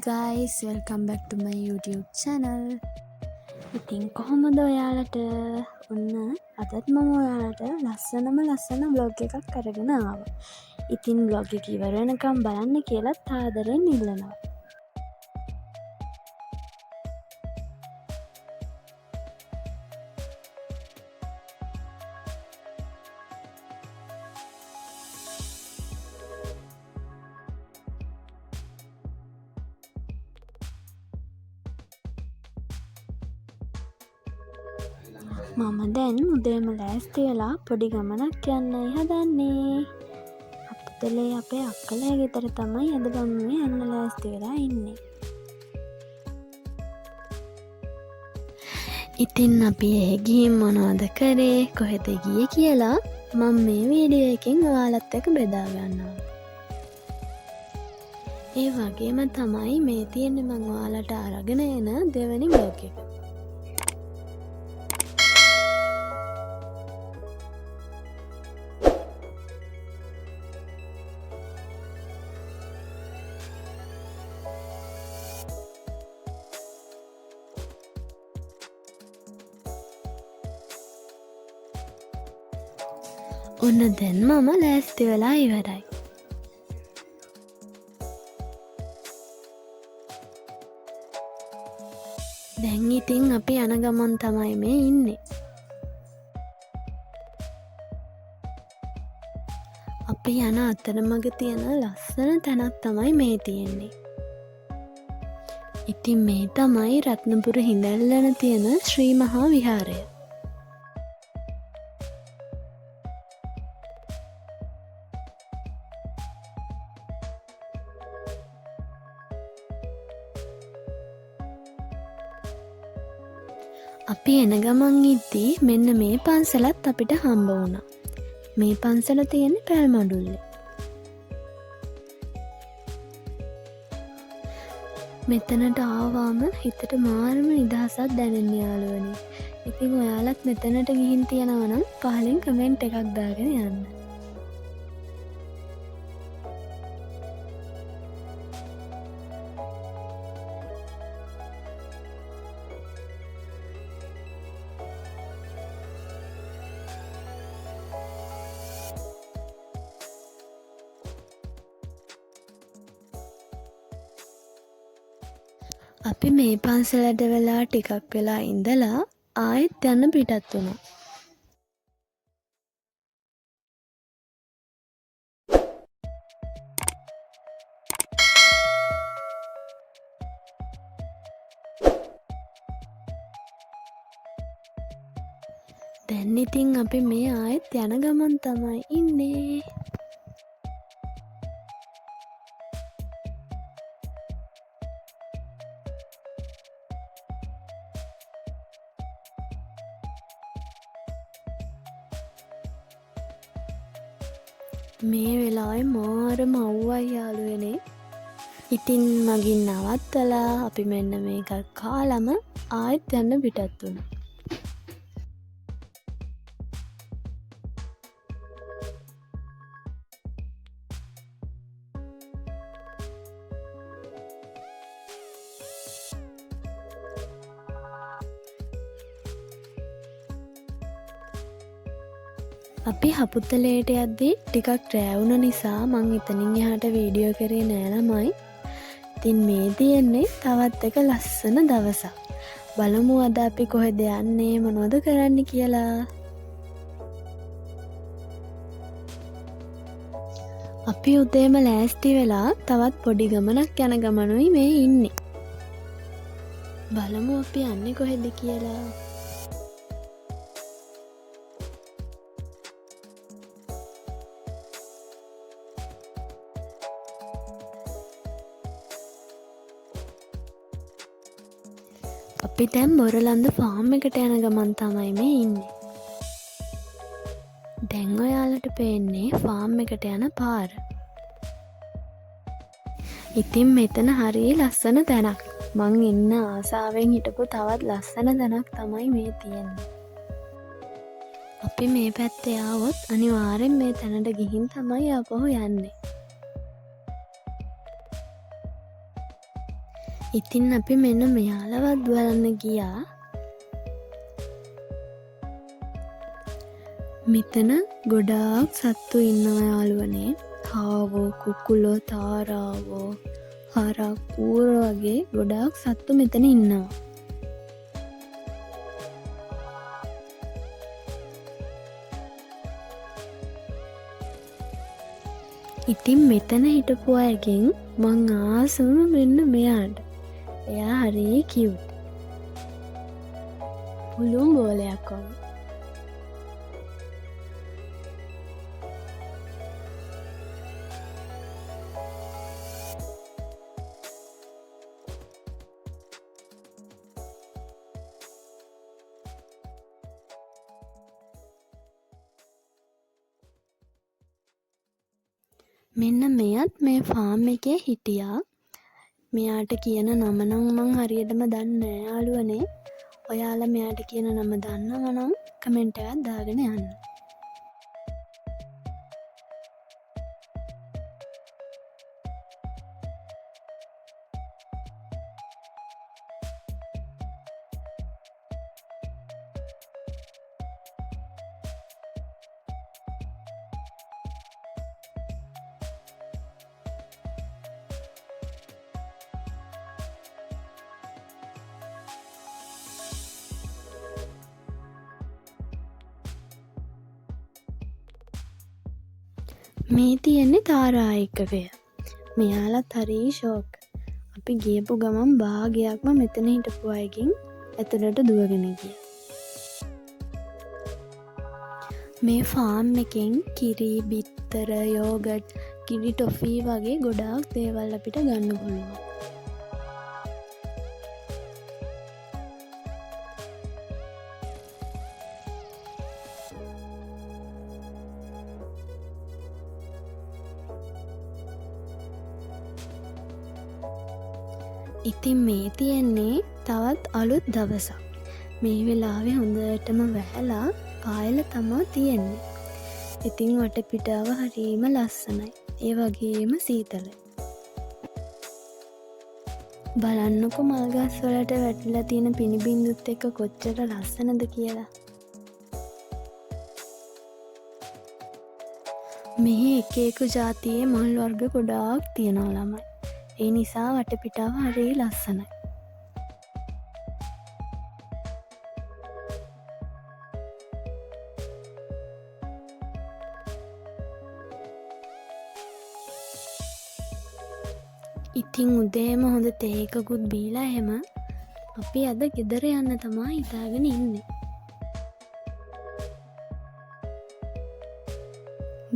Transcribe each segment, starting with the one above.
guys, welcome back to my YouTube channel. ඉතින් කොහොමද ඔයාලට? ඔන්න අදත් මම ඔයාලට ලස්සන vlog එකක් අරගෙන ආවා. ඉතින් vlog එක ඉවර වෙනකම් බලන්න කියලා ආදරෙන් ඉල්ලනවා. මම දැන් උදේම ලෑස්ති වෙලා පොඩි ගමනක් යන්නයි හදන්නේ. අපතලේ අපේ අක්කලා ගෙදර තමයි අද ගමනේ යන්න ලෑස්ති වෙලා ඉන්නේ. ඉතින් අපි ගිහින් මොනවද කරේ, කොහෙද ගියේ කියලා මම මේ වීඩියෝ එකෙන් ඔයාලත් එක්ක බෙදා ගන්නවා. ඒ වගේම තමයි මේ තියෙන්නේ මම ඔයාලට අරගෙන එන දෙවෙනි vlog එක. ඔන්න දැන් මම ලෑස්ති වෙලා ඉවරයි. දැන් ඉතින් අපි යන ගමන් තමයි මේ ඉන්නේ. අපි යන අතරමඟ තියෙන ලස්සන තැනක් තමයි මේ තියෙන්නේ. ඉතින් මේ තමයි රත්නපුර හිඳල්ලන තියෙන ශ්‍රී මහා විහාරය. අපි එන ගමන් ඉද්දී මෙන්න මේ පන්සලත් අපිට හම්බ වුණා. මේ පන්සල තියෙන්නේ පැල්මඩුල්ලේ. මෙතනට ආවම හිතට මාරම නිදහසක් දැනෙන්න යාළුවනේ. ඉතින් ඔයාලත් මෙතනට ගිහින් තියෙනවා නම් පහලින් කමෙන්ට් එකක් දාගෙන යන්න. අපි මේ පන්සලට වෙලා ටිකක් වෙලා ඉඳලා ආයෙත් යන්න පිටත් වුණා. දැන් ඉතින් අපි මේ ආයෙත් යන ගමන් තමයි ඉන්නේ. මේ වෙලාවේ මාරම අව්වයි යාළුවනේ. ඉතින් මගින් නවත්තලා අපි මෙන්න මේක කාලම ආයෙත් යන්න පිටත් වුණා. අපි හපුත්තලේට යද්දී ටිකක් රෑවුණ නිසා මං එතනින් එහාට වීඩියෝ කරේ නෑ ළමයි. ඉතින් මේ තියෙන්නේ තවත් එක ලස්සන දවසක්. බලමු අද අපි කොහෙද යන්නේ, මොනවද කරන්න කියලා. අපි උදේම ලෑස්ති වෙලා තවත් පොඩි ගමනක් යන ගමනුයි මේ ඉන්නේ. බලමු අපි යන්නේ කොහෙද කියලා. අපි දැන් බොරලන්ද ෆාම් එකට යන ගමන් තමයි මේ ඉන්නේ. දැන් ඔයාලට පේන්නේ ෆාම් එකට යන පාර. ඉතින් මෙතන හරිය ලස්සන තැනක්. මං ඉන්න ආසාවෙන් හිටපු තවත් ලස්සන තැනක් තමයි මේ තියෙන්නේ. අපි මේ පැත්තේ ආවොත් අනිවාර්යෙන් මේ තැනට ගිහින් තමයි ආපහු යන්නේ. ඉතින් අපි මෙන්න මෙයාලවත් බලන්න ගියා. මෙතන ගොඩාක් සත්තු ඉන්නවා යාළුවනේ. හාවෝ, කුකුලෝ, තාරාවෝ, හරක්, ඌරෝ වගේ ගොඩාක් සත්තු මෙතන ඉන්නවා. ඉතින් මෙතන හිටපු අයගෙන් මං ආසම වෙන්න මෙයාට. එයා හරි කියුට්. පුළුම් බෝලයක් වගේ. මෙන්න මෙයත් මේ ෆාම් එකේ හිටියා. මෙයාට කියන නම නම් මං හරියටම දන්නේ නෑ යාළුවනේ. ඔයාලා මෙයාට කියන නම දන්නවා නම් කමෙන්ට් එකක් දාගෙන යන්න. මේ තියෙන්නේ තාරා එකකය. මෙයාලත් හරි ෂෝක්. අපි ගියපු ගමන් භාගයක්ම මෙතන හිටපු අයකින් ඇතුළට දුවගෙන ගියා. මේ ෆාම් එකෙන් කිරි, බිත්තර, යෝගට්, කිරි ටොෆී වගේ ගොඩාක් දේවල් අපිට ගන්න පුළුවන්. ඉතින් මේ තියෙන්නේ තවත් අලුත් දවසක්. මේ වෙලාවේ හොඳටම වැහැලා පායල තමා තියෙන්නේ. ඉතින් වටපිටාව හරිම ලස්සනයි. ඒ වගේම සීතලයි. බලන්නකො මල්ගස් වලට වැටිලා තියෙන පිනිබින්දුත් එක්ක කොච්චර ලස්සනද කියලා. මෙහි එක එක ජාතියේ මල් වර්ග ගොඩාක් තියෙනවා ළමයි. ඒ නිසා වටපිටාව හරි ලස්සනයි. ඉතින් උදේම හොඳ තේ එකකුත් බීලා එහෙම අපි අද ගෙදර යන්න තමා හිතාගෙන ඉන්නේ.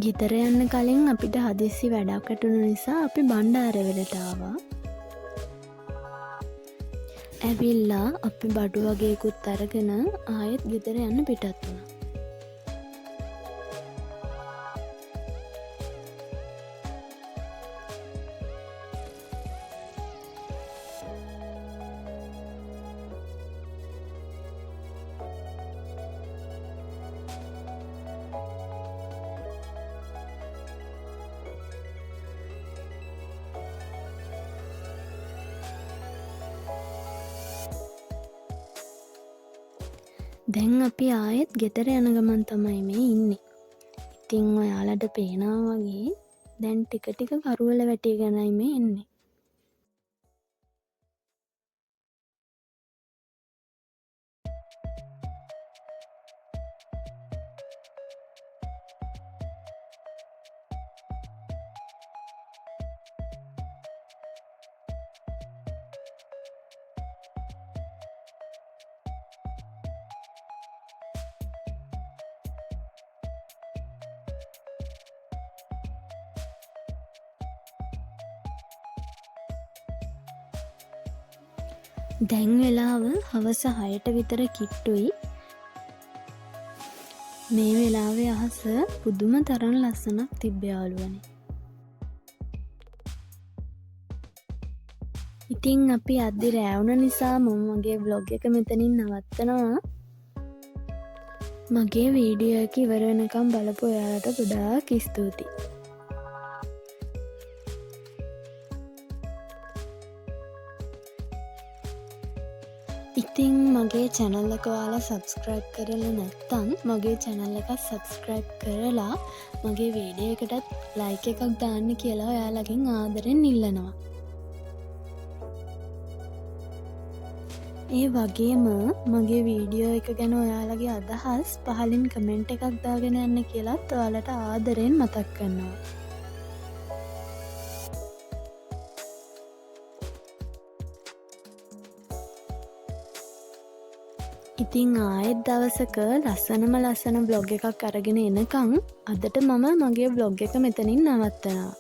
ගෙදර යන්න කලින් අපිට හදිස්සි වැඩක් වැටුණු නිසා අපි බණ්ඩාරවලට ආවා. ඇවිල්ලා අපි බඩු වගේකුත් අරගෙන ආයෙත් ගෙදර යන්න පිටත් වුණා. දැන් අපි ආයෙත් ගෙදර යන ගමන් තමයි මේ ඉන්නේ. ඉතින් ඔයාලට පේනවා වගේ දැන් ටික ටික කරුවල වැටිගෙනයි මේ එන්නේ. දැන් වෙලාව හවස 6ට විතර කිට්ටුයි. මේ වෙලාවේ අහස පුදුම තරම් ලස්සනක් තිබ්බ යාළුවනේ. ඉතින් අපි අද්දි රැවුන නිසා මම මගේ vlog එක මෙතනින් නවත්තනවා. මගේ වීඩියෝ එක ඉවර වෙනකම් බලපු ඔයාලට ගොඩාක් ස්තුතියි. ඉතින් මගේ channel එක ඔයාලා subscribe කරලා නැත්නම් මගේ channel එක subscribe කරලා මගේ වීඩියෝ එකටත් like එකක් දාන්න කියලා ඔයාලගෙන් ආදරෙන් ඉල්ලනවා. ඒ වගේම මගේ වීඩියෝ එක ගැන ඔයාලගේ අදහස් පහලින් කමෙන්ට් එකක් දාගෙන යන්න කියලාත් ඔයාලට ආදරෙන් මතක් කරනවා. ඉතින් ආයෙත් දවසක ලස්සන vlog එකක් අරගෙන එනකම් අදට මම මගේ vlog එක මෙතනින් නවත්තනවා.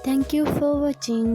Thank you for watching.